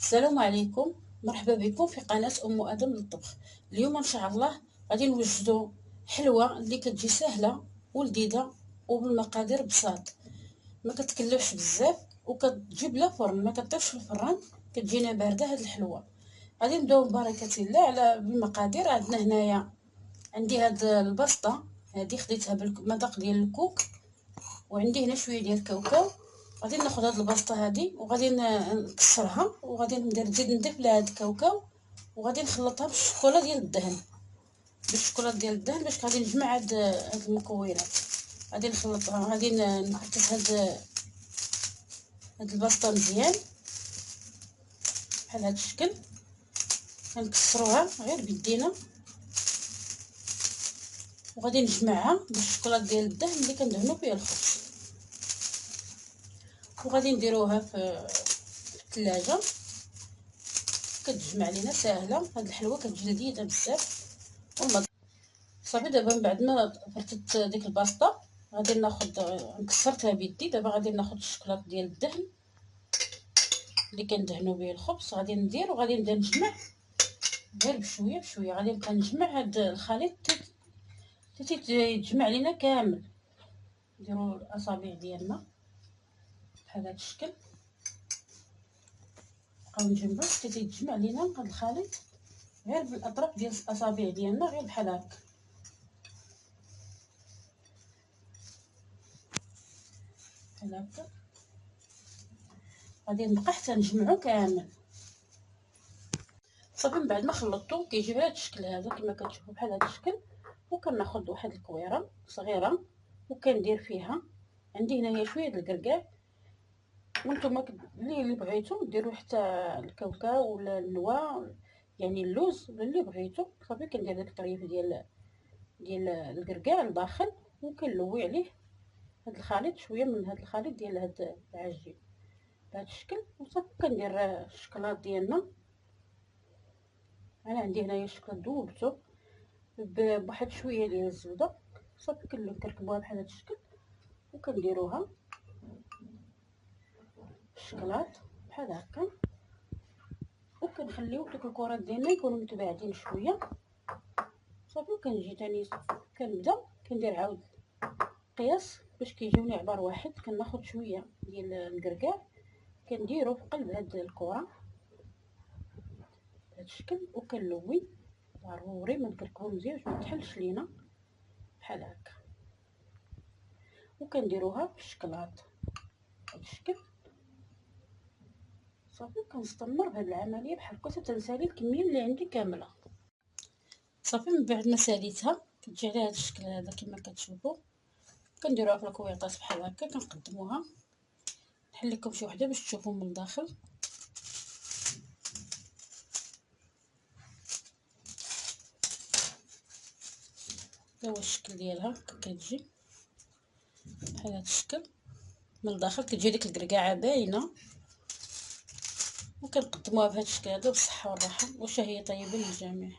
السلام عليكم. مرحبا بكم في قناة ام ادم للطبخ. اليوم ان شاء الله غادي نوجدوا حلوه اللي كتجي سهله ولذيذه وبالمقادير بساط، ما كتكلفش بزاف وكتجي بلا فرن، ما كطيبش في الفران، كتجينا بارده. هاد الحلوه غادي نبداو ببركه الله على بالمقادير. عندنا هنايا عندي هاد البسطه، هادي خديتها بالمذاق ديال الكوك، وعندي هنا شويه ديال الكاوكاو. غادي ناخذ هاد البسطه هادي وغادي نكسرها، وغادي نزيد نضيف لها هاد الكاوكاو، وغادي نخلطها بالشوكولا ديال الدهن، باش غادي نجمع هاد المكونات. غادي نخلطها، غادي نكتف هاد البسطه مزيان بحال هاد الشكل. كنكسروها غير بيدينا، وغادي نجمعها بالشوكولا ديال الدهن اللي كندهنوا فيها الخبز، وغادي نديروها في الثلاجه. كتجمع لينا ساهله هاد الحلوه، كتجي لذيذه بزاف. صافي دابا من بعد ما فرتت ديك الباسطه غادي ناخذ، كسرتها بيدي. دابا غادي ناخذ الشكلاط ديال الدهن اللي كندهنوا به الخبز، غادي ندير وغادي نبدا نجمع غير بشويه بشويه. غادي نبقى نجمع هاد الخليط يتجمع لينا كامل. نديروا الاصابع ديالنا بحال هاد الشكل، نبقاو نجمعوا حتى تيتجمع لينا هاد الخليط غير بالاطراف ديال الاصابع ديالنا، غير بحال هكا بحال هكا. غادي نبقى حتى نجمعو كامل. صافي من بعد ما خلطته كيجي بهذا الشكل هذا كما كتشوفوا، بحال هذا الشكل. وكناخذ واحد الكويره صغيره وكندير فيها، عندي هنايا شويه د الكركاع، وانتم اللي بغيتو ديروا حتى الكاوكاو ولا النوا، يعني اللوز ولا اللي بغيتو. صافي كندير داك الطريف ديال الكركاع لداخل، وكنلوي عليه هاد الخليط، شويه من هاد الخليط ديال هاد العجين بهذا الشكل. وصافي كندير الشكلاط ديالنا. انا عندي هنايا الشكلاط ذوبته بواحد شويه ديال الزبده. صافي كنركبوها بحال هذا الشكل، وكنديروها الشكلاط بحال هكا، وكنخليو دوك الكرات ديالنا يكونوا متباعدين شويه. صافي كنجي تاني كنبدا كندير عاود قياس باش كيجيوني عبار واحد. كناخذ شويه ديال الكركاع كنديرو في قلب هاد الكره بهذا الشكل، وكنلوي. ضروري ما نكركبو مزيان باش ما تحلش لينا بحال هكا، وكنديروها في الشكلاط بهذا الشكل. صافي كنستمر بهذه العمليه بحال هكا حتى نسالي الكميه اللي عندي كامله. صافي من بعد ما ساليتها كتجي على هذا الشكل هذا كما كتشوفوا. كنديروها في الكويطات بحال هكا، كنقدموها. نحل لكم شي وحده باش تشوفوا من الداخل. هذا هو الشكل ديالها، كتجي بحال هذا الشكل. من الداخل كتجي ديك الكركاعه باينه، وكنقدموها بهذا الشكل هذا بالصحه والراحه، وشهيه طيبه للجميع.